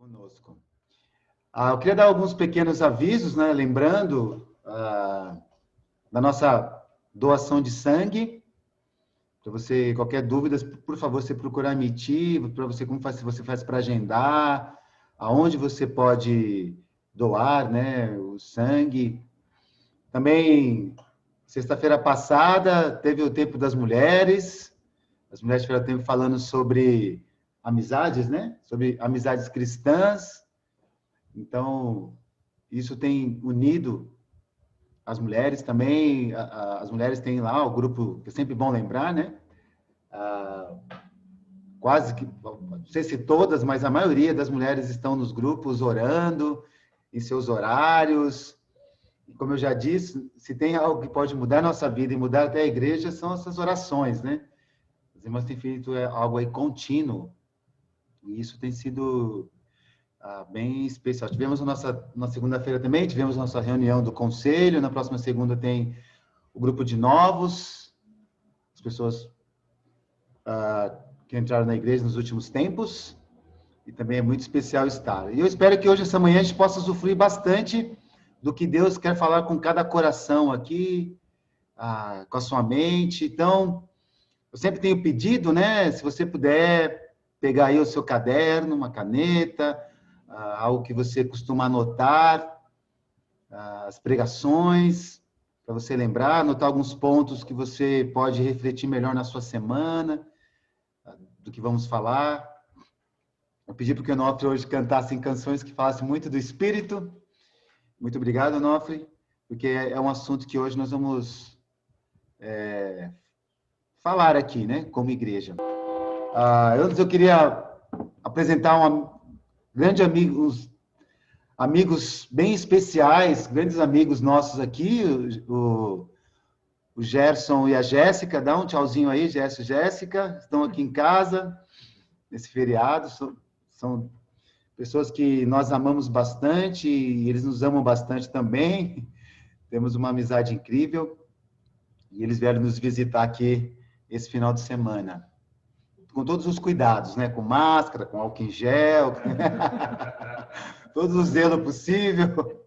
conosco. Eu queria dar alguns pequenos avisos, né? Lembrando da nossa doação de sangue. Para você, qualquer dúvida, por favor, você procurar emitir, para você, como você faz para agendar, aonde você pode doar, né, o sangue. Também, sexta-feira passada, teve o Tempo das Mulheres. As mulheres tiveram tempo falando sobre amizades, né? Sobre amizades cristãs. Então, isso tem unido as mulheres também. As mulheres têm lá o grupo, que é sempre bom lembrar, né? Quase que, não sei se todas, mas a maioria das mulheres estão nos grupos orando em seus horários. E como eu já disse, se tem algo que pode mudar a nossa vida e mudar até a igreja, são essas orações, né? As irmãs têm feito algo aí contínuo. E isso tem sido bem especial. Tivemos na segunda-feira também, tivemos nossa reunião do conselho. Na próxima segunda tem o grupo de novos, as pessoas que entraram na igreja nos últimos tempos. E também é muito especial estar. E eu espero que hoje, essa manhã, a gente possa usufruir bastante do que Deus quer falar com cada coração aqui, com a sua mente. Então, eu sempre tenho pedido, né? Se você puder pegar aí o seu caderno, uma caneta, algo que você costuma anotar, as pregações, para você lembrar, anotar alguns pontos que você pode refletir melhor na sua semana, do que vamos falar. Eu pedi para que o Onofre hoje cantasse canções que falassem muito do Espírito. Muito obrigado, Onofre, porque é um assunto que hoje nós vamos falar aqui, né, como igreja. Antes eu queria apresentar grande amigo, uns amigos bem especiais, grandes amigos nossos aqui, o Gerson e a Jéssica. Dá um tchauzinho aí, Gerson e Jéssica, estão aqui em casa, nesse feriado. São pessoas que nós amamos bastante e eles nos amam bastante também. Temos uma amizade incrível e eles vieram nos visitar aqui esse final de semana. Com todos os cuidados, né? Com máscara, com álcool em gel, todos os zelos possível.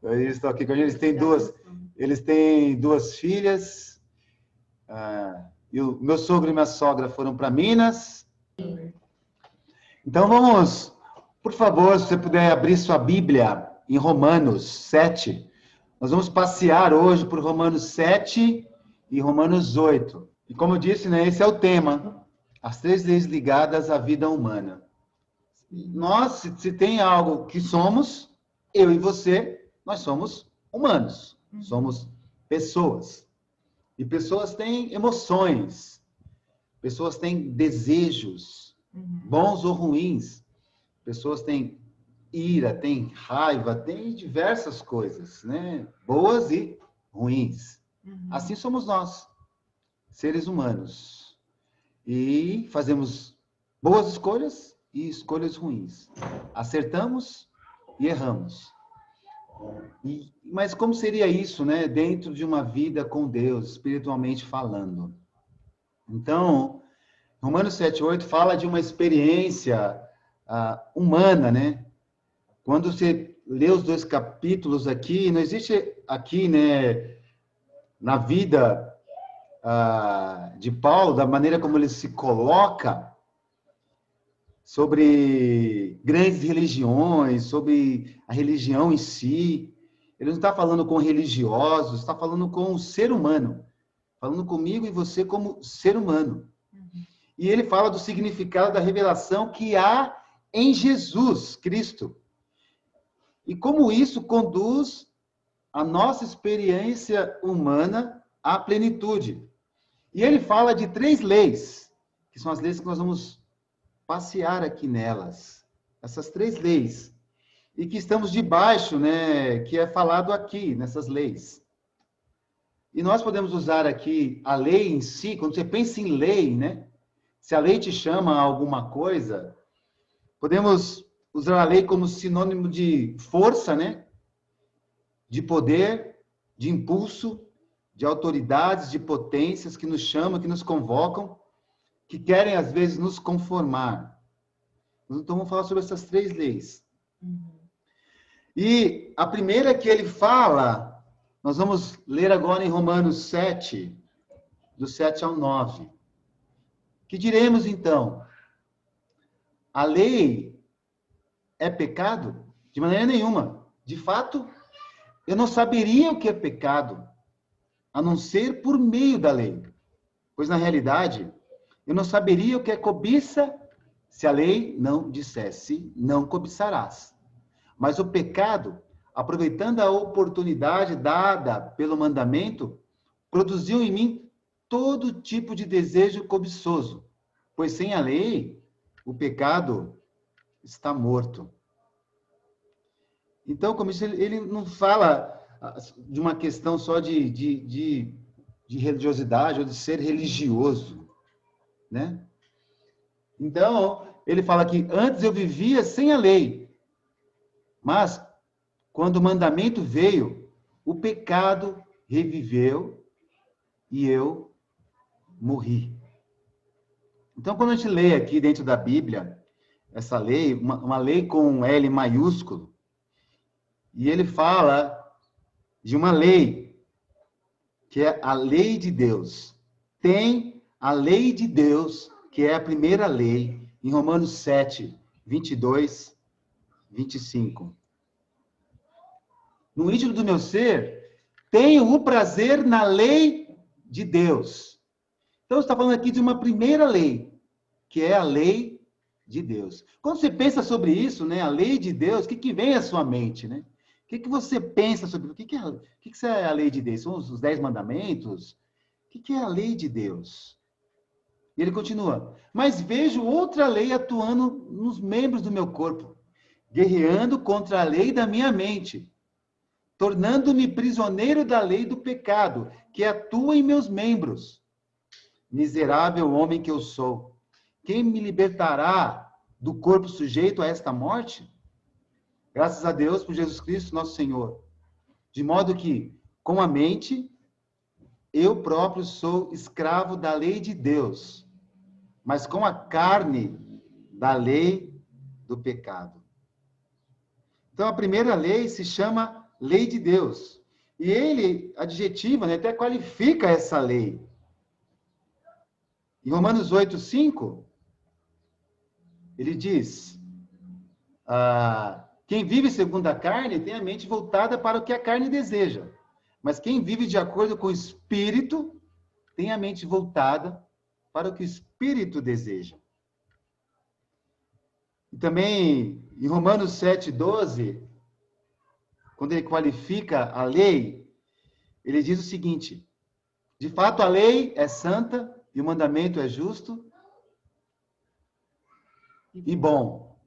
Eles estão aqui com a gente. Eles têm duas filhas. E o meu sogro e minha sogra foram para Minas. Então vamos, por favor, se você puder abrir sua Bíblia em Romanos 7. Nós vamos passear hoje por Romanos 7 e Romanos 8. E como eu disse, né, esse é o tema. As três leis ligadas à vida humana. Nós, se tem algo que somos, eu e você, nós somos humanos. Somos pessoas. E pessoas têm emoções. Pessoas têm desejos, bons ou ruins. Pessoas têm ira, têm raiva, têm diversas coisas, né? Boas e ruins. Assim somos nós, seres humanos. E fazemos boas escolhas e escolhas ruins. Acertamos e erramos. Mas como seria isso, né? Dentro de uma vida com Deus, espiritualmente falando? Então, Romanos 7:8 fala de uma experiência humana, né? Quando você lê os dois capítulos aqui, não existe aqui, né, na vida de Paulo, da maneira como ele se coloca sobre grandes religiões, sobre a religião em si. Ele não está falando com religiosos, está falando com o ser humano, falando comigo e você como ser humano. E ele fala do significado da revelação que há em Jesus Cristo. E como isso conduz a nossa experiência humana à plenitude. E ele fala de três leis, que são as leis que nós vamos passear aqui nelas. Essas três leis. E que estamos debaixo, né, que é falado aqui, nessas leis. E nós podemos usar aqui a lei em si, quando você pensa em lei, né? Se a lei te chama a alguma coisa, podemos usar a lei como sinônimo de força, né? De poder, de impulso, de autoridades, de potências que nos chamam, que nos convocam, que querem, às vezes, nos conformar. Então, vamos falar sobre essas 3 leis. E a primeira que ele fala, nós vamos ler agora em Romanos 7, do 7 ao 9. Que diremos, então? A lei é pecado? De maneira nenhuma. De fato, eu não saberia o que é pecado, a não ser por meio da lei. Pois, na realidade, eu não saberia o que é cobiça se a lei não dissesse, não cobiçarás. Mas o pecado, aproveitando a oportunidade dada pelo mandamento, produziu em mim todo tipo de desejo cobiçoso. Pois sem a lei, o pecado está morto. Então, como isso, ele não fala de uma questão só de religiosidade ou de ser religioso, né? Então, ele fala que antes eu vivia sem a lei, mas quando o mandamento veio, o pecado reviveu e eu morri. Então, quando a gente lê aqui dentro da Bíblia, essa lei, uma lei com um L maiúsculo, e ele fala de uma lei, que é a lei de Deus. Tem a lei de Deus, que é a primeira lei, em Romanos 7, 22, 25. No íntimo do meu ser, tenho o prazer na lei de Deus. Então, está falando aqui de uma primeira lei, que é a lei de Deus. Quando você pensa sobre isso, né, a lei de Deus, o que vem à sua mente, né? O que você pensa sobre o que é a lei de Deus? São os 10 mandamentos? O que é a lei de Deus? E ele continua: mas vejo outra lei atuando nos membros do meu corpo, guerreando contra a lei da minha mente, tornando-me prisioneiro da lei do pecado, que atua em meus membros. Miserável homem que eu sou, quem me libertará do corpo sujeito a esta morte? Graças a Deus por Jesus Cristo, nosso Senhor. De modo que, com a mente, eu próprio sou escravo da lei de Deus, mas com a carne, da lei do pecado. Então, a primeira lei se chama lei de Deus. E ele adjetiva, né, até qualifica essa lei. Em Romanos 8, 5, ele diz: quem vive segundo a carne tem a mente voltada para o que a carne deseja. Mas quem vive de acordo com o Espírito tem a mente voltada para o que o Espírito deseja. E também, em Romanos 7, 12, quando ele qualifica a lei, ele diz o seguinte: de fato, a lei é santa e o mandamento é justo e bom.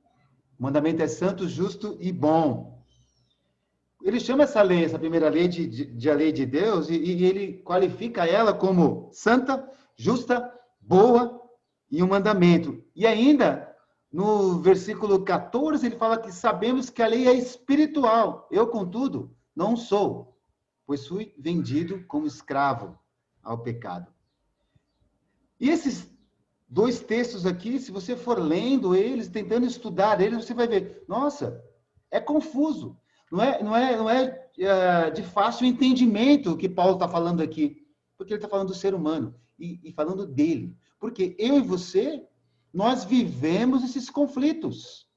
O mandamento é santo, justo e bom. Ele chama essa lei, essa primeira lei, de a lei de Deus, e ele qualifica ela como santa, justa, boa e um mandamento. E ainda, no versículo 14, ele fala que sabemos que a lei é espiritual. Eu, contudo, não sou, pois fui vendido como escravo ao pecado. E esses 2 textos aqui, se você for lendo eles, tentando estudar eles, você vai ver, nossa, é confuso. Não é de fácil entendimento o que Paulo está falando aqui, porque ele está falando do ser humano e falando dele. Porque eu e você, nós vivemos esses conflitos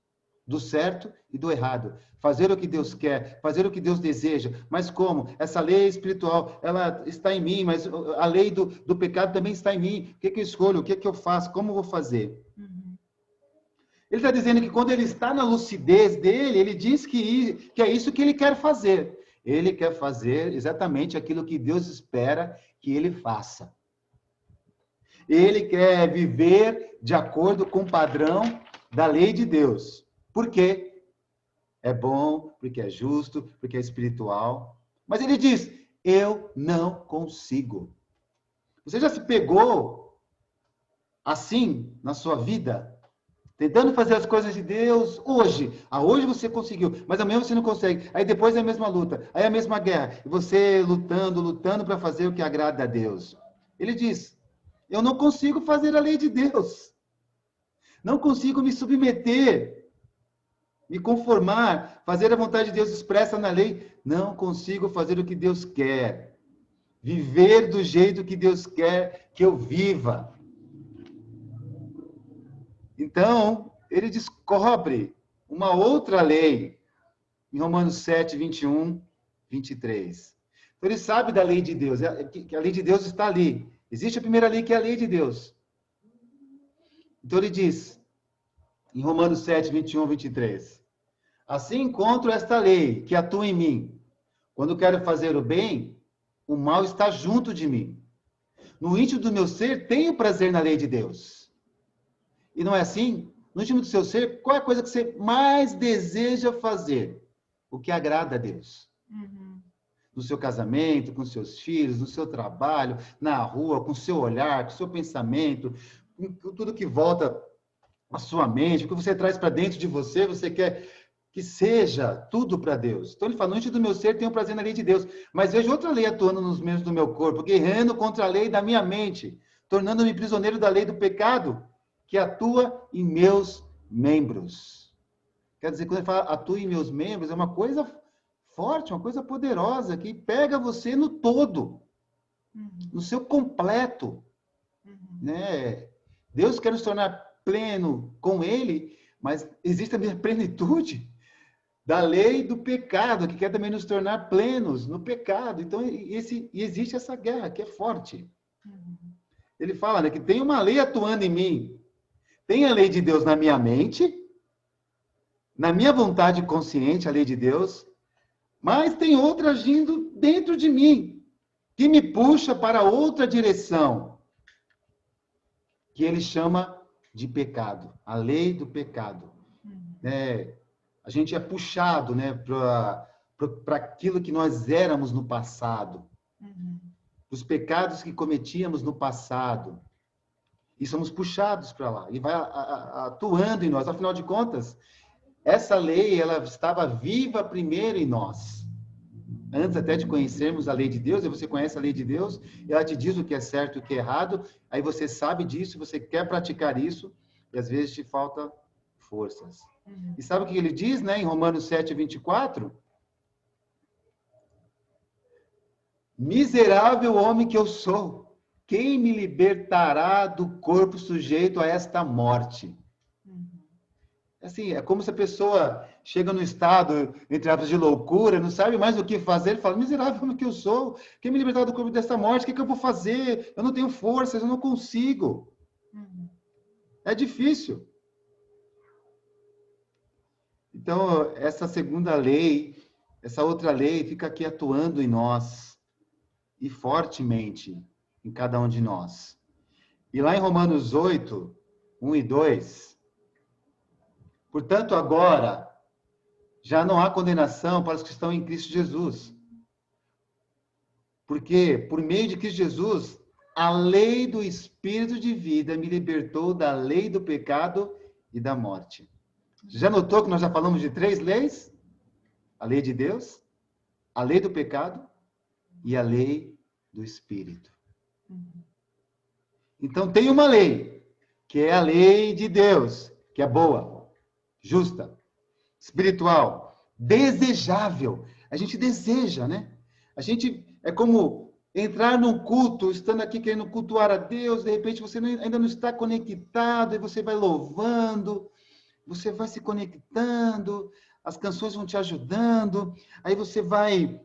do certo e do errado. Fazer o que Deus quer, fazer o que Deus deseja. Mas como? Essa lei espiritual, ela está em mim, mas a lei do pecado também está em mim. O que eu escolho? O que eu faço? Como eu vou fazer? Ele está dizendo que quando ele está na lucidez dele, ele diz que é isso que ele quer fazer. Ele quer fazer exatamente aquilo que Deus espera que ele faça. Ele quer viver de acordo com o padrão da lei de Deus. Por quê? É bom, porque é justo, porque é espiritual. Mas ele diz, eu não consigo. Você já se pegou assim na sua vida? Tentando fazer as coisas de Deus hoje. Hoje você conseguiu, mas amanhã você não consegue. Aí depois é a mesma luta, aí é a mesma guerra. E você lutando para fazer o que agrada a Deus. Ele diz, eu não consigo fazer a lei de Deus. Não consigo me submeter, me conformar, fazer a vontade de Deus expressa na lei. Não consigo fazer o que Deus quer. Viver do jeito que Deus quer que eu viva. Então, ele descobre uma outra lei, em Romanos 7, 21, 23. Então, ele sabe da lei de Deus, que a lei de Deus está ali. Existe a primeira lei, que é a lei de Deus. Então, ele diz, em Romanos 7, 21, 23, assim encontro esta lei que atua em mim. Quando quero fazer o bem, o mal está junto de mim. No íntimo do meu ser, tenho prazer na lei de Deus. E não é assim? No íntimo do seu ser, qual é a coisa que você mais deseja fazer? O que agrada a Deus. Uhum. No seu casamento, com seus filhos, no seu trabalho, na rua, com o seu olhar, com o seu pensamento, com tudo que volta à sua mente, o que você traz para dentro de você, você quer que seja tudo para Deus. Então ele fala, no íntimo do meu ser tenho prazer na lei de Deus, mas vejo outra lei atuando nos membros do meu corpo, guerreando contra a lei da minha mente, tornando-me prisioneiro da lei do pecado, que atua em meus membros. Quer dizer, quando ele fala atua em meus membros, é uma coisa forte, uma coisa poderosa, que pega você no todo, no seu completo. Né? Deus quer nos tornar pleno com Ele, mas existe também a plenitude da lei do pecado, que quer também nos tornar plenos no pecado. Então, existe essa guerra que é forte. Ele fala, né, que tem uma lei atuando em mim. Tem a lei de Deus na minha mente, na minha vontade consciente, a lei de Deus, mas tem outra agindo dentro de mim, que me puxa para outra direção, que ele chama de pecado, a lei do pecado. A gente é puxado, né, para aquilo que nós éramos no passado, os pecados que cometíamos no passado. E somos puxados para lá. E vai atuando em nós. Afinal de contas, essa lei, ela estava viva primeiro em nós. Antes até de conhecermos a lei de Deus, e você conhece a lei de Deus, ela te diz o que é certo e o que é errado, aí você sabe disso, você quer praticar isso, e às vezes te falta forças. E sabe o que ele diz, né, em Romanos 7, 24? Miserável homem que eu sou, quem me libertará do corpo sujeito a esta morte? Assim, é como se a pessoa chega no estado, entre aspas, de loucura, não sabe mais o que fazer, ele fala, miserável homem que eu sou, quem me libertará do corpo desta morte? O que eu vou fazer? Eu não tenho forças, eu não consigo. É difícil. Então, essa segunda lei, essa outra lei, fica aqui atuando em nós, e fortemente, em cada um de nós. E lá em Romanos 8, 1 e 2, portanto, agora, já não há condenação para os que estão em Cristo Jesus. Porque, por meio de Cristo Jesus, a lei do Espírito de vida me libertou da lei do pecado e da morte. Já notou que nós já falamos de 3 leis? A lei de Deus, a lei do pecado e a lei do Espírito. Então, tem uma lei, que é a lei de Deus, que é boa, justa, espiritual, desejável. A gente deseja, né? A gente é como entrar num culto, estando aqui querendo cultuar a Deus, de repente você ainda não está conectado, e você vai louvando, você vai se conectando, as canções vão te ajudando, aí você vai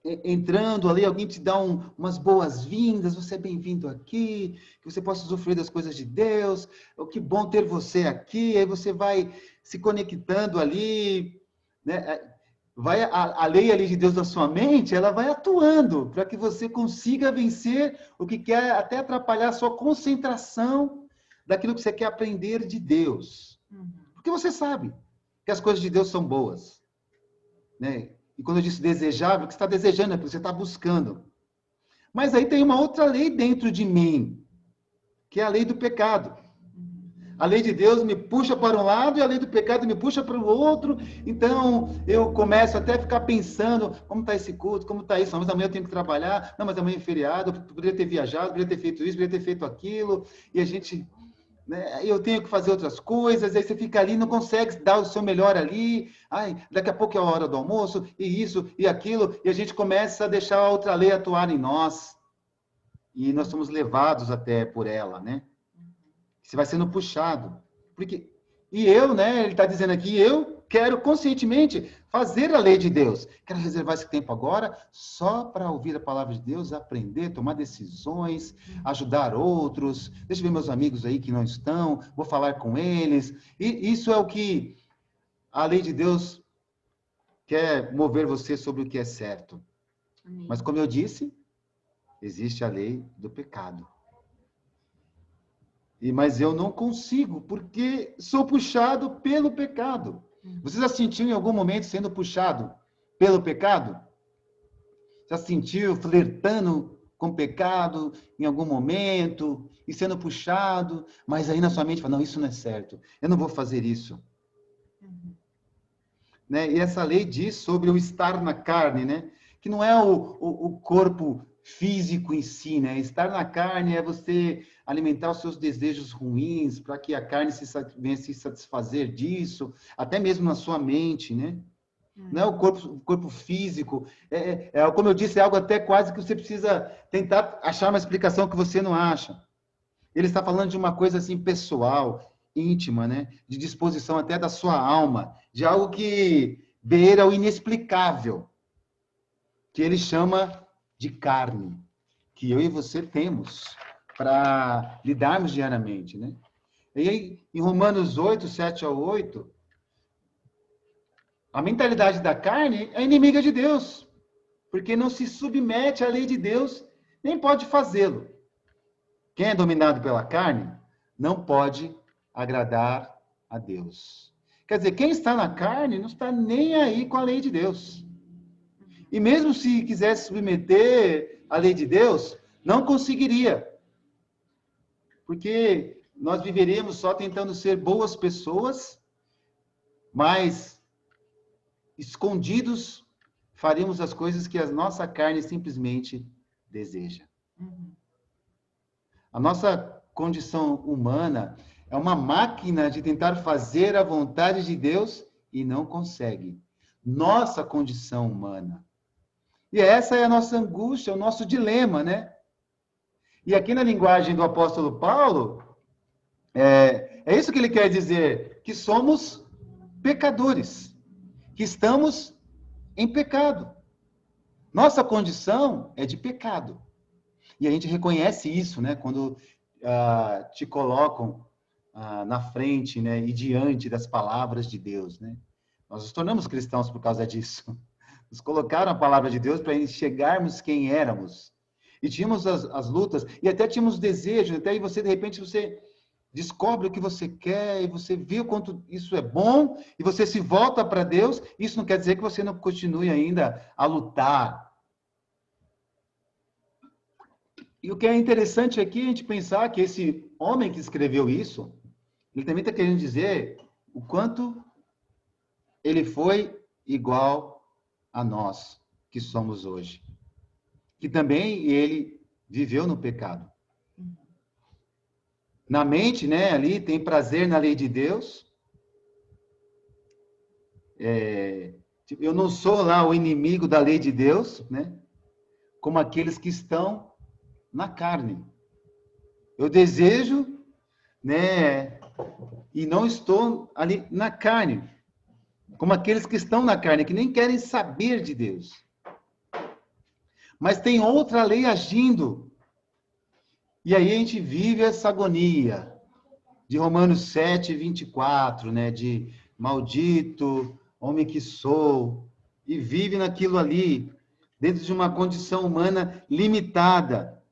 entrando ali, alguém te dá umas boas-vindas, você é bem-vindo aqui, que você possa usufruir das coisas de Deus, que bom ter você aqui, aí você vai se conectando ali, né? Vai a lei ali de Deus na sua mente, ela vai atuando para que você consiga vencer o que quer até atrapalhar a sua concentração daquilo que você quer aprender de Deus. Porque você sabe que as coisas de Deus são boas, né? E quando eu disse desejável, o que você está desejando é porque você está buscando. Mas aí tem uma outra lei dentro de mim, que é a lei do pecado. A lei de Deus me puxa para um lado e a lei do pecado me puxa para o outro. Então, eu começo até a ficar pensando, como está esse culto, como está isso? Não, mas amanhã eu tenho que trabalhar. Não, mas amanhã é feriado, eu poderia ter viajado, poderia ter feito isso, poderia ter feito aquilo. E a gente né? Eu tenho que fazer outras coisas, aí você fica ali, não consegue dar o seu melhor ali, ai, daqui a pouco é a hora do almoço, e isso, e aquilo, e a gente começa a deixar a outra lei atuar em nós, e nós somos levados até por ela, né? Você vai sendo puxado. Porque, e eu, né, ele está dizendo aqui, eu quero conscientemente fazer a lei de Deus. Quero reservar esse tempo agora só para ouvir a palavra de Deus, aprender, tomar decisões, ajudar outros. Deixa eu ver meus amigos aí que não estão, vou falar com eles. E isso é o que a lei de Deus quer mover você sobre o que é certo. Amém. Mas como eu disse, existe a lei do pecado. Mas eu não consigo, porque sou puxado pelo pecado. Você já sentiu em algum momento sendo puxado pelo pecado? Já sentiu flertando com o pecado em algum momento e sendo puxado, mas aí na sua mente fala, não, isso não é certo, eu não vou fazer isso. Né? E essa lei diz sobre o estar na carne, né? Que não é o corpo físico em si, né? Estar na carne é você alimentar os seus desejos ruins para que a carne venha se satisfazer disso, até mesmo na sua mente, né? Não é o corpo físico. Como eu disse, é algo até quase que você precisa tentar achar uma explicação que você não acha. Ele está falando de uma coisa assim pessoal, íntima, né? De disposição até da sua alma, de algo que beira o inexplicável, que ele chama de carne, que eu e você temos para lidarmos diariamente, né? E aí, em Romanos 8, 7 a 8, a mentalidade da carne é inimiga de Deus, porque não se submete à lei de Deus, nem pode fazê-lo. Quem é dominado pela carne não pode agradar a Deus. Quer dizer, quem está na carne não está nem aí com a lei de Deus. E mesmo se quisesse submeter à lei de Deus, não conseguiria. Porque nós viveríamos só tentando ser boas pessoas, mas escondidos faríamos as coisas que a nossa carne simplesmente deseja. A nossa condição humana é uma máquina de tentar fazer a vontade de Deus e não consegue. Nossa condição humana. E essa é a nossa angústia, o nosso dilema, né? E aqui na linguagem do apóstolo Paulo, é isso que ele quer dizer, que somos pecadores, que estamos em pecado. Nossa condição é de pecado. E a gente reconhece isso, né? Quando te colocam na frente, né? E diante das palavras de Deus, né? Nós nos tornamos cristãos por causa disso. Nos colocaram a palavra de Deus para enxergarmos quem éramos. E tínhamos as lutas, e até tínhamos desejos, até aí você, de repente, você descobre o que você quer, e você vê o quanto isso é bom, e você se volta para Deus. Isso não quer dizer que você não continue ainda a lutar. E o que é interessante aqui é a gente pensar que esse homem que escreveu isso, ele também está querendo dizer o quanto ele foi igual a nós que somos hoje. Que também ele viveu no pecado. Na mente, né, ali tem prazer na lei de Deus. Eu não sou lá o inimigo da lei de Deus, né? Como aqueles que estão na carne. Eu desejo, né, e não estou ali na carne. Como aqueles que estão na carne, que nem querem saber de Deus. Mas tem outra lei agindo. E aí a gente vive essa agonia de Romanos 7, 24, né? De maldito, homem que sou, e vive naquilo ali, dentro de uma condição humana limitada,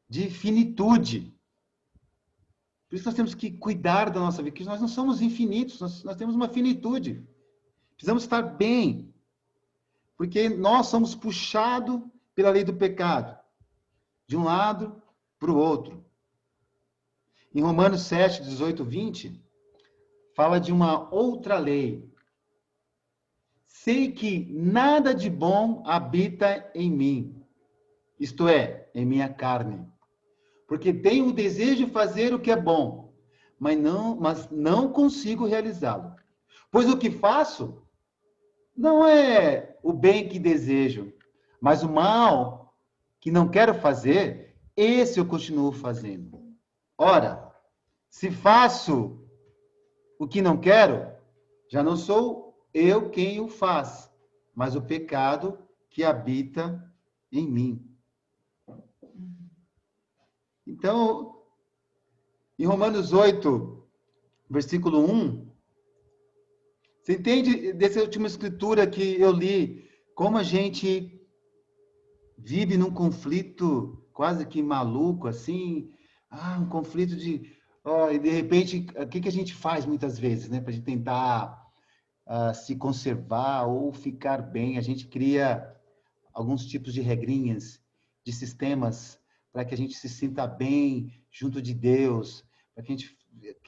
de finitude. Por isso nós temos que cuidar da nossa vida, porque nós não somos infinitos, nós temos uma finitude. Precisamos estar bem, porque nós somos puxados pela lei do pecado, de um lado para o outro. Em Romanos 7, 18, 20, fala de uma outra lei. Sei que nada de bom habita em mim, isto é, em minha carne. Porque tenho o desejo de fazer o que é bom, mas não consigo realizá-lo. Pois o que faço não é o bem que desejo, mas o mal que não quero fazer, esse eu continuo fazendo. Ora, se faço o que não quero, já não sou eu quem o faz, mas o pecado que habita em mim. Então, em Romanos 8, versículo 1, você entende dessa última escritura que eu li, como a gente vive num conflito quase que maluco, assim, um conflito de... e de repente, o que a gente faz muitas vezes, né, para a gente tentar se conservar ou ficar bem? A gente cria alguns tipos de regrinhas, de sistemas, para que a gente se sinta bem junto de Deus, para que a gente...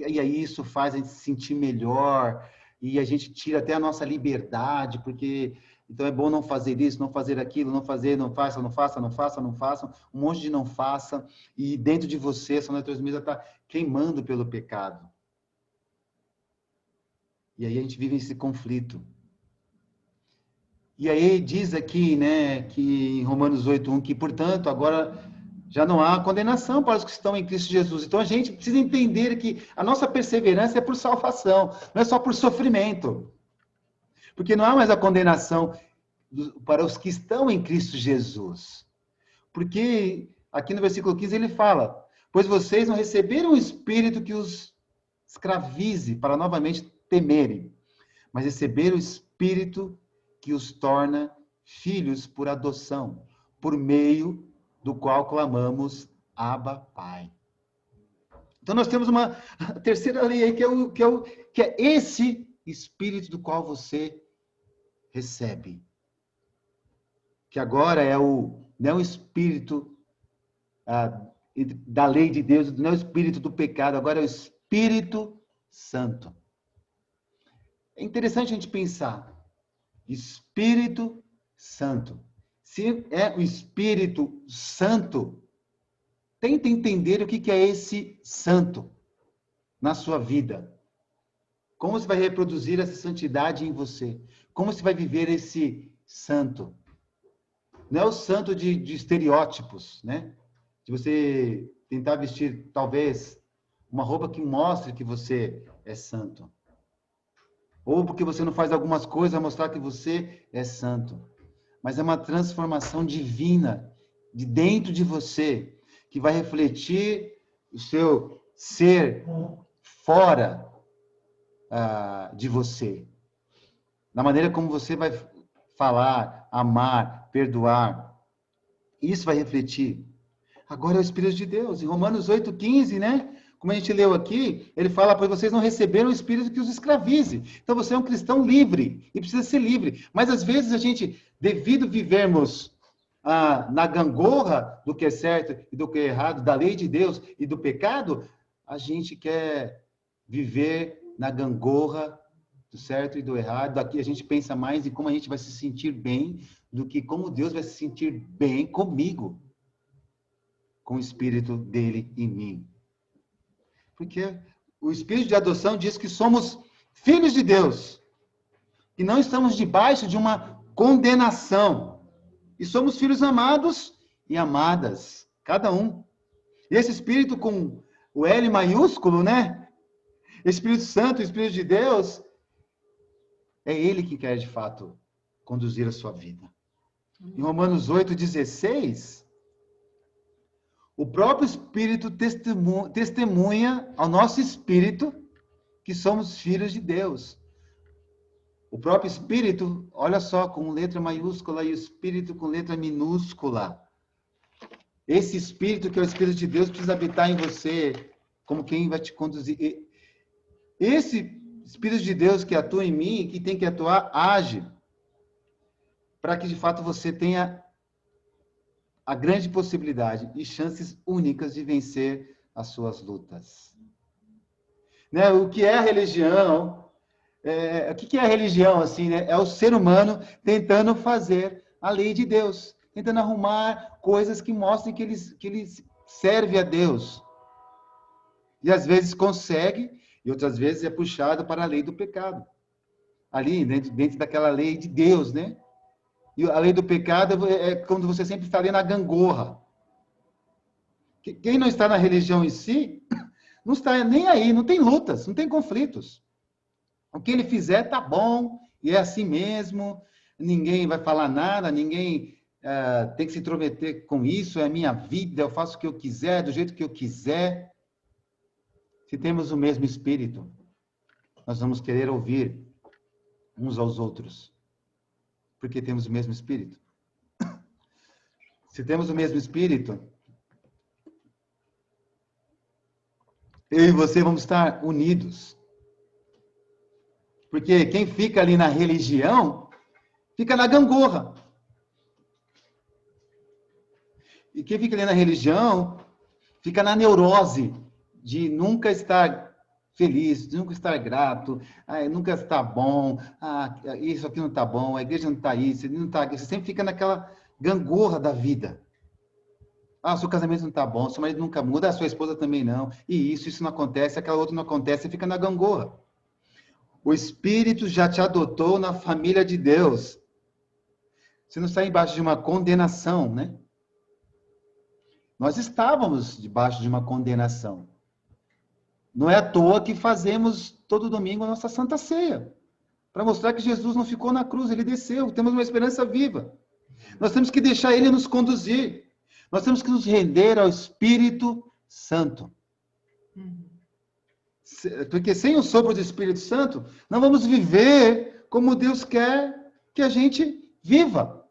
E aí isso faz a gente se sentir melhor, e a gente tira até a nossa liberdade, porque então é bom não fazer isso, não fazer aquilo, não fazer, não faça, não faça, não faça, não faça, um monte de não faça, e dentro de você, essa natureza está queimando pelo pecado. E aí a gente vive esse conflito. E aí diz aqui, né, que em Romanos 8:1, que, portanto, agora já não há condenação para os que estão em Cristo Jesus. Então a gente precisa entender que a nossa perseverança é por salvação, não é só por sofrimento. Porque não há mais a condenação para os que estão em Cristo Jesus. Porque aqui no versículo 15 ele fala: pois vocês não receberam o Espírito que os escravize para novamente temerem, mas receberam o Espírito que os torna filhos por adoção, por meio do qual clamamos Abba, Pai. Então nós temos uma terceira lei aí, que é esse Espírito do qual você recebe. Que agora não é o Espírito da lei de Deus, não é o Espírito do pecado, agora é o Espírito Santo. É interessante a gente pensar. Espírito Santo. Se é o Espírito Santo, tenta entender o que é esse santo na sua vida. Como você vai reproduzir essa santidade em você? Como você vai viver esse santo? Não é o santo de estereótipos, né? De você tentar vestir, talvez, uma roupa que mostre que você é santo. Ou porque você não faz algumas coisas a mostrar que você é santo. Mas é uma transformação divina de dentro de você, que vai refletir o seu ser fora de você. Na maneira como você vai falar, amar, perdoar. Isso vai refletir. Agora é o Espírito de Deus. Em Romanos 8:15, né? Como a gente leu aqui, ele fala: pois vocês não receberam o Espírito que os escravize. Então você é um cristão livre e precisa ser livre. Mas às vezes a gente, devido vivermos na gangorra do que é certo e do que é errado, da lei de Deus e do pecado, a gente quer viver na gangorra do certo e do errado. Aqui a gente pensa mais em como a gente vai se sentir bem do que como Deus vai se sentir bem comigo, com o Espírito dele em mim. Porque o Espírito de adoção diz que somos filhos de Deus, que não estamos debaixo de uma condenação, e somos filhos amados e amadas, cada um. E esse Espírito com o L maiúsculo, né? Espírito Santo, Espírito de Deus, é ele que quer, de fato, conduzir a sua vida. Em Romanos 8:16, o próprio Espírito testemunha ao nosso espírito que somos filhos de Deus. O próprio Espírito, olha só, com letra maiúscula e o Espírito com letra minúscula. Esse Espírito, que é o Espírito de Deus, precisa habitar em você, como quem vai te conduzir. Esse Espírito de Deus que atua em mim, que tem que atuar, age, para que de fato você tenha a grande possibilidade e chances únicas de vencer as suas lutas. Né? O que é a religião? O que é a religião, assim, né? É o ser humano tentando fazer a lei de Deus, tentando arrumar coisas que mostrem que ele serve a Deus. E às vezes consegue, e outras vezes é puxado para a lei do pecado. Ali, dentro daquela lei de Deus, né? E a lei do pecado é quando você sempre está ali na gangorra. Quem não está na religião em si, não está nem aí, não tem lutas, não tem conflitos. O que ele fizer tá bom, e é assim mesmo, ninguém vai falar nada, ninguém tem que se intrometer com isso, é a minha vida, eu faço o que eu quiser, do jeito que eu quiser. Se temos o mesmo espírito, nós vamos querer ouvir uns aos outros, porque temos o mesmo espírito. Se temos o mesmo espírito, eu e você vamos estar unidos. Porque quem fica ali na religião, fica na gangorra. E quem fica ali na religião, fica na neurose de nunca estar feliz, de nunca estar grato, nunca está bom, isso aqui não está bom, a igreja não está isso, não está aqui. Você sempre fica naquela gangorra da vida. Seu casamento não está bom, seu marido nunca muda, a sua esposa também não. E isso não acontece, aquela outra não acontece, você fica na gangorra. O Espírito já te adotou na família de Deus. Você não está embaixo de uma condenação, né? Nós estávamos debaixo de uma condenação. Não é à toa que fazemos todo domingo a nossa Santa Ceia, para mostrar que Jesus não ficou na cruz, ele desceu, temos uma esperança viva. Nós temos que deixar ele nos conduzir. Nós temos que nos render ao Espírito Santo. Porque sem o sopro do Espírito Santo, não vamos viver como Deus quer que a gente viva.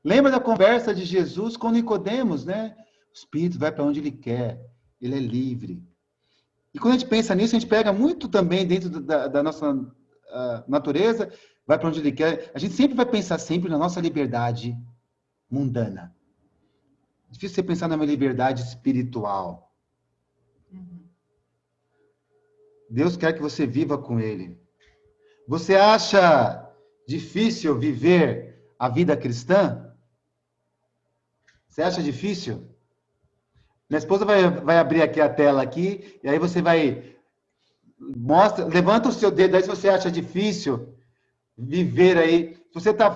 Lembra da conversa de Jesus com Nicodemos, né? O Espírito vai para onde ele quer, ele é livre. E quando a gente pensa nisso, a gente pega muito também dentro da nossa natureza, vai para onde ele quer. A gente sempre vai pensar sempre na nossa liberdade mundana. É difícil você pensar na minha liberdade espiritual. Deus quer que você viva com ele. Você acha difícil viver a vida cristã? Você acha difícil? Minha esposa vai abrir aqui a tela aqui, e aí você levanta o seu dedo aí se você acha difícil viver aí. Se você está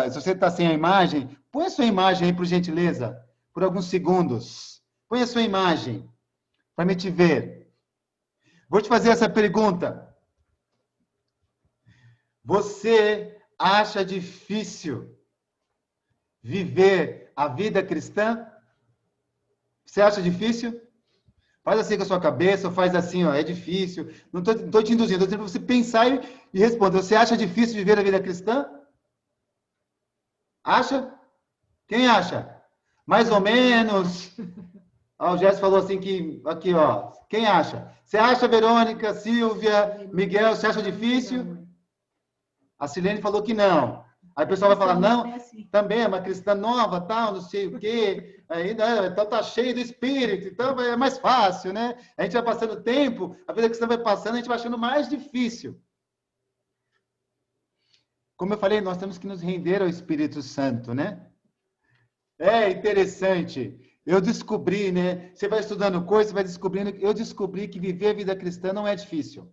se você está sem a imagem, põe a sua imagem aí, por gentileza, por alguns segundos. Põe a sua imagem, para me te ver. Vou te fazer essa pergunta. Você acha difícil viver a vida cristã? Você acha difícil? Faz assim com a sua cabeça, ou faz assim, ó, é difícil. Não estou te induzindo, estou dizendo para você pensar e responder. Você acha difícil viver a vida cristã? Acha? Quem acha? Mais ou menos. O Gerson falou assim que, aqui, ó, quem acha? Você acha, Verônica, Silvia, Miguel, você acha difícil? A Silene falou que não. Aí o pessoal vai falar, não, também é uma cristã nova, tal, não sei o quê, ainda então tá cheio do Espírito, então é mais fácil, né? A gente vai passando o tempo, a vida cristã vai passando, a gente vai achando mais difícil. Como eu falei, nós temos que nos render ao Espírito Santo, né? É interessante. Eu descobri, né? Você vai estudando coisas, você vai descobrindo. Eu descobri que viver a vida cristã não é difícil.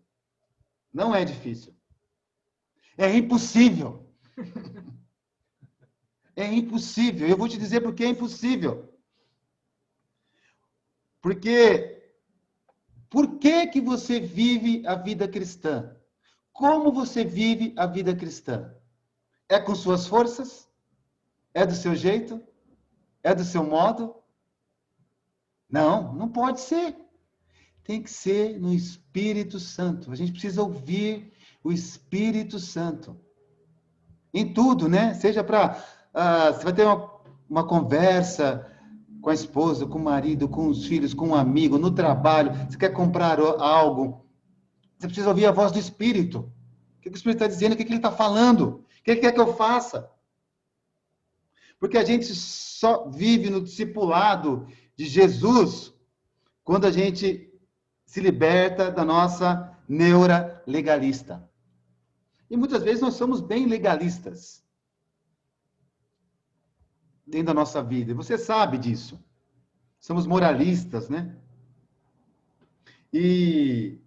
Não é difícil. É impossível. É impossível. Eu vou te dizer por que é impossível. Porque por que você vive a vida cristã? Como você vive a vida cristã? É com suas forças? É do seu jeito? É do seu modo? Não, não pode ser. Tem que ser no Espírito Santo. A gente precisa ouvir o Espírito Santo. Em tudo, né? Seja para... você vai ter uma conversa com a esposa, com o marido, com os filhos, com um amigo, no trabalho. Você quer comprar algo. Você precisa ouvir a voz do Espírito. O que o Espírito está dizendo? O que ele está falando? O que ele quer que eu faça? Porque a gente só vive no discipulado de Jesus quando a gente se liberta da nossa neura legalista. E muitas vezes nós somos bem legalistas dentro da nossa vida. E você sabe disso. Somos moralistas, né? E,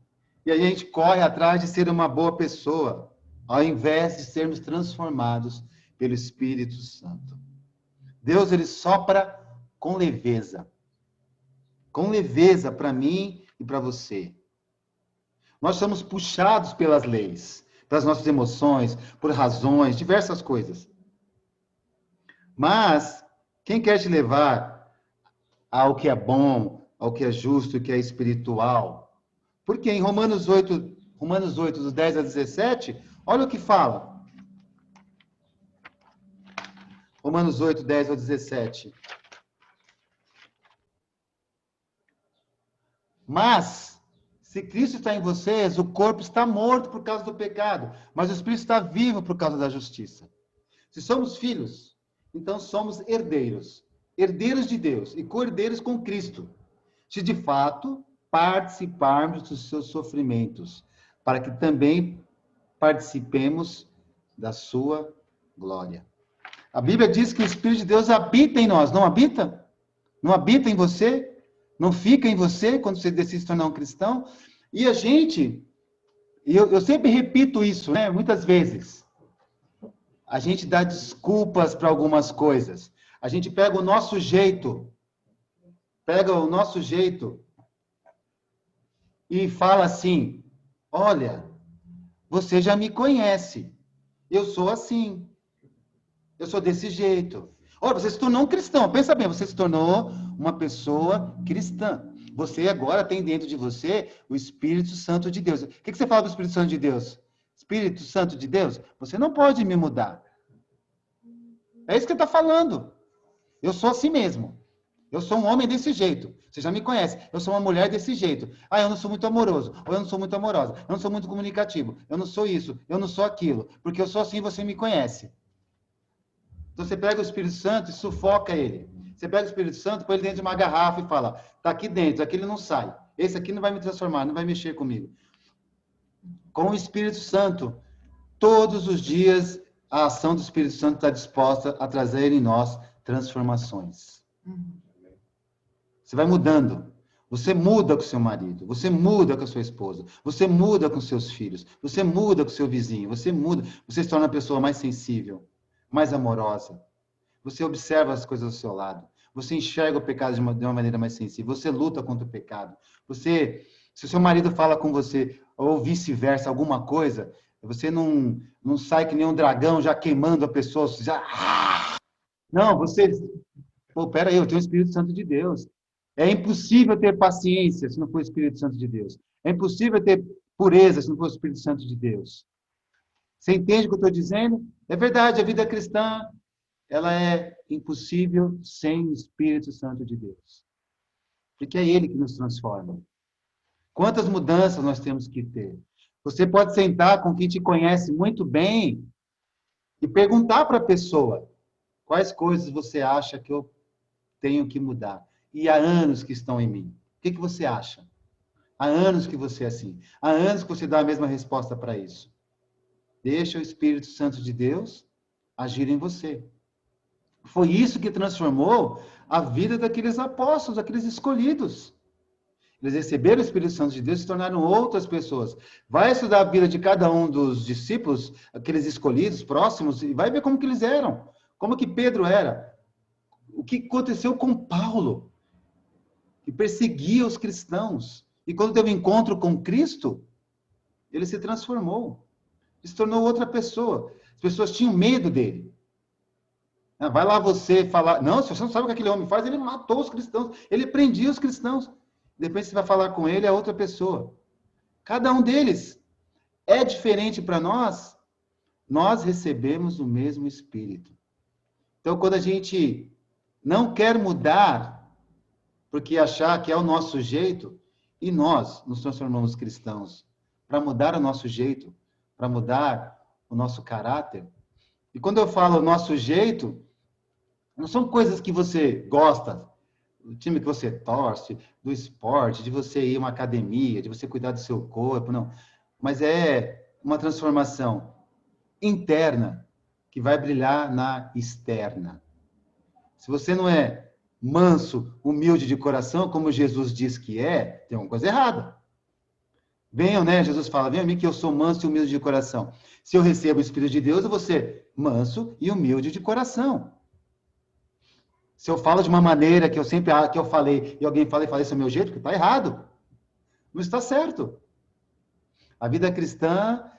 e a gente corre atrás de ser uma boa pessoa, ao invés de sermos transformados pelo Espírito Santo. Deus, ele sopra com leveza. Com leveza para mim e para você. Nós somos puxados pelas leis, pelas nossas emoções, por razões, diversas coisas. Mas quem quer te levar ao que é bom, ao que é justo, ao que é espiritual? Porque em Romanos 8, dos 10 a 17, olha o que fala. Romanos 8, 10 ao 17. Mas, se Cristo está em vocês, o corpo está morto por causa do pecado, mas o Espírito está vivo por causa da justiça. Se somos filhos, então somos herdeiros, herdeiros de Deus e co-herdeiros com Cristo, se de fato participarmos dos seus sofrimentos, para que também participemos da sua glória. A Bíblia diz que o Espírito de Deus habita em nós, não habita? Não habita em você? Não fica em você quando você decide se tornar um cristão? E a gente, eu sempre repito isso, né? Muitas vezes, a gente dá desculpas para algumas coisas. A gente pega o nosso jeito e fala assim: olha, você já me conhece, eu sou assim, eu sou desse jeito. Olha, você se tornou um cristão, pensa bem, você se tornou uma pessoa cristã. Você agora tem dentro de você o Espírito Santo de Deus. O que você fala do Espírito Santo de Deus? Espírito Santo de Deus, você não pode me mudar. É isso que ele está falando. Eu sou assim mesmo. Eu sou um homem desse jeito. Você já me conhece. Eu sou uma mulher desse jeito. Ah, eu não sou muito amoroso. Ou eu não sou muito amorosa. Eu não sou muito comunicativo. Eu não sou isso. Eu não sou aquilo. Porque eu sou assim e você me conhece. Então você pega o Espírito Santo e sufoca ele. Você pega o Espírito Santo, põe ele dentro de uma garrafa e fala: tá aqui dentro, aqui ele não sai. Esse aqui não vai me transformar, não vai mexer comigo. Com o Espírito Santo, todos os dias a ação do Espírito Santo está disposta a trazer em nós transformações. Você vai mudando. Você muda com seu marido, você muda com a sua esposa, você muda com seus filhos, você muda com seu vizinho, você muda, você se torna uma pessoa mais sensível, mais amorosa. Você observa as coisas ao seu lado. Você enxerga o pecado de uma maneira mais sensível. Você luta contra o pecado. Se o seu marido fala com você, ou vice-versa, alguma coisa, você não sai que nem um dragão já queimando a pessoa. Não, você... Pô, peraí, eu tenho o Espírito Santo de Deus. É impossível ter paciência se não for o Espírito Santo de Deus. É impossível ter pureza se não for o Espírito Santo de Deus. Você entende o que eu estou dizendo? É verdade, a vida cristã, ela é impossível sem o Espírito Santo de Deus. Porque é Ele que nos transforma. Quantas mudanças nós temos que ter? Você pode sentar com quem te conhece muito bem e perguntar para a pessoa quais coisas você acha que eu tenho que mudar. E há anos que estão em mim. O que você acha? Há anos que você é assim. Há anos que você dá a mesma resposta para isso. Deixa o Espírito Santo de Deus agir em você. Foi isso que transformou a vida daqueles apóstolos, daqueles escolhidos. Eles receberam o Espírito Santo de Deus e se tornaram outras pessoas. Vai estudar a vida de cada um dos discípulos, aqueles escolhidos, próximos, e vai ver como que eles eram. Como que Pedro era. O que aconteceu com Paulo, que perseguia os cristãos. E quando teve um encontro com Cristo, ele se transformou. Ele se tornou outra pessoa. As pessoas tinham medo dele. Vai lá você falar... Não, se você não sabe o que aquele homem faz, ele matou os cristãos. Ele prendia os cristãos. Depois você vai falar com ele, é outra pessoa. Cada um deles é diferente para nós. Nós recebemos o mesmo Espírito. Então, quando a gente não quer mudar, porque achar que é o nosso jeito, e nós nos transformamos cristãos para mudar o nosso jeito, para mudar o nosso caráter. E quando eu falo nosso jeito, não são coisas que você gosta, do time que você torce, do esporte, de você ir a uma academia, de você cuidar do seu corpo, não. Mas é uma transformação interna que vai brilhar na externa. Se você não é manso, humilde de coração, como Jesus diz que é, tem uma coisa errada. Venham, né? Jesus fala, venham a mim que eu sou manso e humilde de coração. Se eu recebo o Espírito de Deus, eu vou ser manso e humilde de coração. Se eu falo de uma maneira que eu sempre que eu falei, e alguém fala e fala, esse é o meu jeito, que está errado. Não está certo. A vida cristã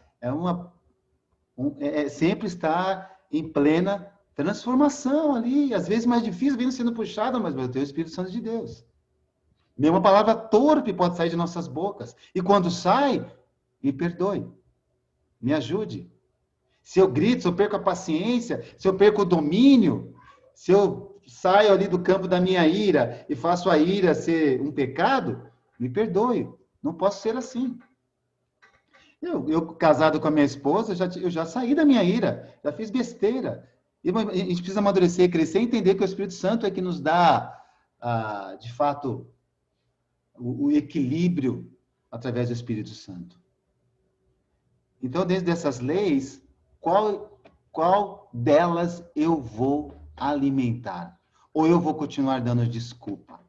sempre está em plena transformação ali. Às vezes mais difícil, vem sendo puxada, mas eu tenho o Espírito Santo de Deus. Nenhuma palavra torpe pode sair de nossas bocas. E quando sai, me perdoe. Me ajude. Se eu grito, se eu perco a paciência, se eu perco o domínio, se eu saio ali do campo da minha ira e faço a ira ser um pecado, me perdoe. Não posso ser assim. Eu casado com a minha esposa, eu já saí da minha ira, já fiz besteira. E a gente precisa amadurecer, crescer e entender que o Espírito Santo é que nos dá, de fato, o equilíbrio através do Espírito Santo. Então, dentro dessas leis, qual delas eu vou alimentar? Ou eu vou continuar dando desculpa?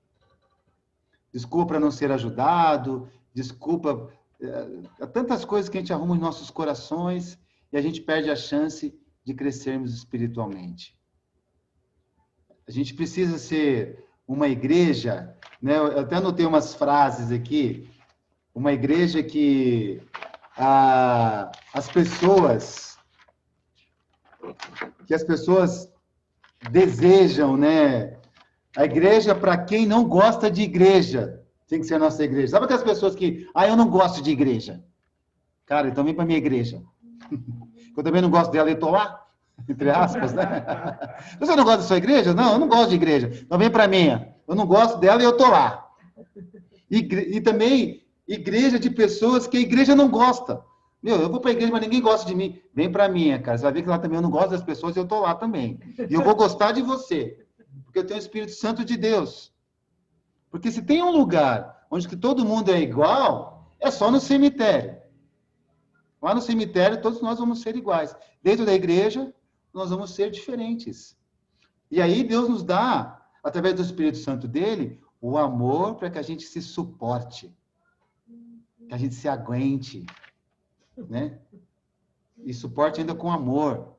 Desculpa para não ser ajudado, desculpa... Há tantas coisas que a gente arruma em nossos corações e a gente perde a chance de crescermos espiritualmente. A gente precisa ser uma igreja, né? Eu até anotei umas frases aqui, uma igreja que as pessoas desejam, né? A igreja para quem não gosta de igreja, tem que ser a nossa igreja. Sabe aquelas pessoas que, eu não gosto de igreja. Cara, então vem para minha igreja. Eu também não gosto dela, eu estou lá, entre aspas, né? Você não gosta da sua igreja? Não, eu não gosto de igreja. Então vem para a minha. Eu não gosto dela e eu estou lá. E também igreja de pessoas que a igreja não gosta. Eu vou para a igreja, mas ninguém gosta de mim. Vem para a minha, cara. Você vai ver que lá também eu não gosto das pessoas e eu estou lá também. E eu vou gostar de você, porque eu tenho o Espírito Santo de Deus. Porque se tem um lugar onde que todo mundo é igual, é só no cemitério. Lá no cemitério, todos nós vamos ser iguais. Dentro da igreja, nós vamos ser diferentes. E aí Deus nos dá, através do Espírito Santo dele, o amor para que a gente se suporte, que a gente se aguente, né? E suporte ainda com amor.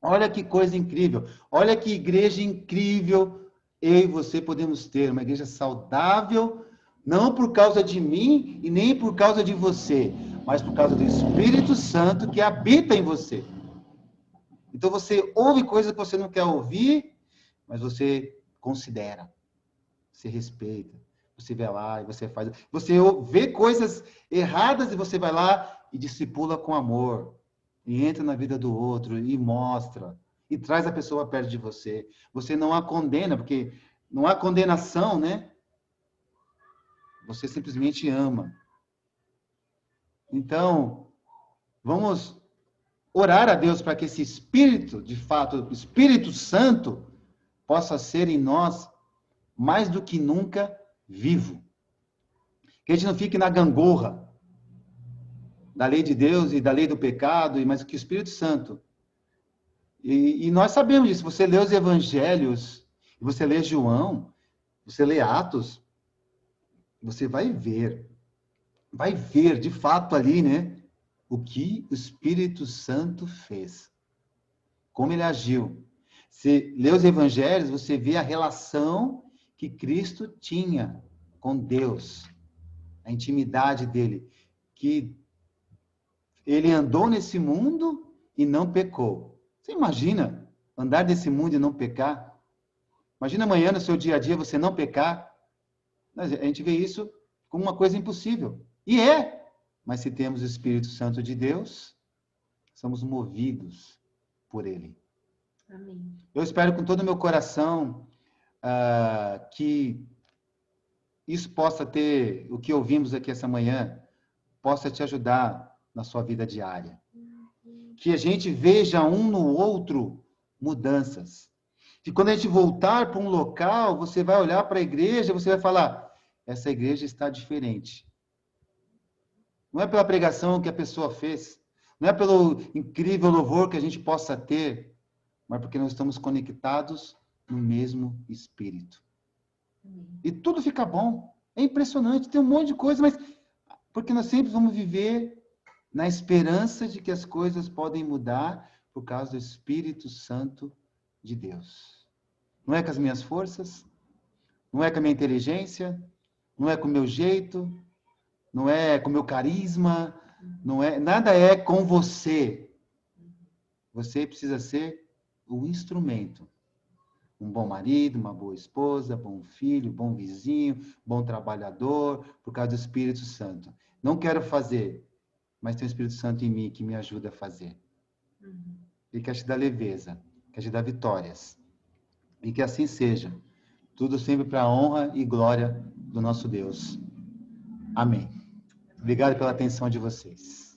Olha que coisa incrível. Olha que igreja incrível eu e você podemos ter. Uma igreja saudável, não por causa de mim e nem por causa de você, mas por causa do Espírito Santo que habita em você. Então você ouve coisas que você não quer ouvir, mas você considera, você respeita, você vai lá e você faz. Você vê coisas erradas e você vai lá e discipula com amor. E entra na vida do outro e mostra. E traz a pessoa perto de você. Você não a condena, porque não há condenação, né? Você simplesmente ama. Então, vamos orar a Deus para que esse Espírito, de fato, o Espírito Santo, possa ser em nós, mais do que nunca, vivo. Que a gente não fique na gangorra da lei de Deus e da lei do pecado, mas que o Espírito Santo... E nós sabemos disso. Você lê os evangelhos, você lê João, você lê Atos, você vai ver de fato ali, né? O que o Espírito Santo fez. Como ele agiu. Você lê os evangelhos, você vê a relação que Cristo tinha com Deus. A intimidade dele. Que ele andou nesse mundo e não pecou. Você imagina andar nesse mundo e não pecar? Imagina amanhã no seu dia a dia você não pecar. A gente vê isso como uma coisa impossível. E é. Mas se temos o Espírito Santo de Deus, somos movidos por ele. Amém. Eu espero com todo o meu coração que isso possa ter, o que ouvimos aqui essa manhã, possa te ajudar na sua vida diária. Que a gente veja um no outro mudanças. Que quando a gente voltar para um local, você vai olhar para a igreja, você vai falar, essa igreja está diferente. Não é pela pregação que a pessoa fez, não é pelo incrível louvor que a gente possa ter, mas porque nós estamos conectados no mesmo Espírito. E tudo fica bom. É impressionante, tem um monte de coisa, mas Porque nós sempre vamos viver na esperança de que as coisas podem mudar por causa do Espírito Santo de Deus. Não é com as minhas forças, não é com a minha inteligência, não é com o meu jeito, não é com o meu carisma, não é, nada é com você. Você precisa ser o instrumento. Um bom marido, uma boa esposa, bom filho, bom vizinho, bom trabalhador, por causa do Espírito Santo. Não quero fazer, mas tem o Espírito Santo em mim que me ajuda a fazer. E quer te dar leveza, quer te dar vitórias. E que assim seja. Tudo sempre para a honra e glória do nosso Deus. Amém. Obrigado pela atenção de vocês.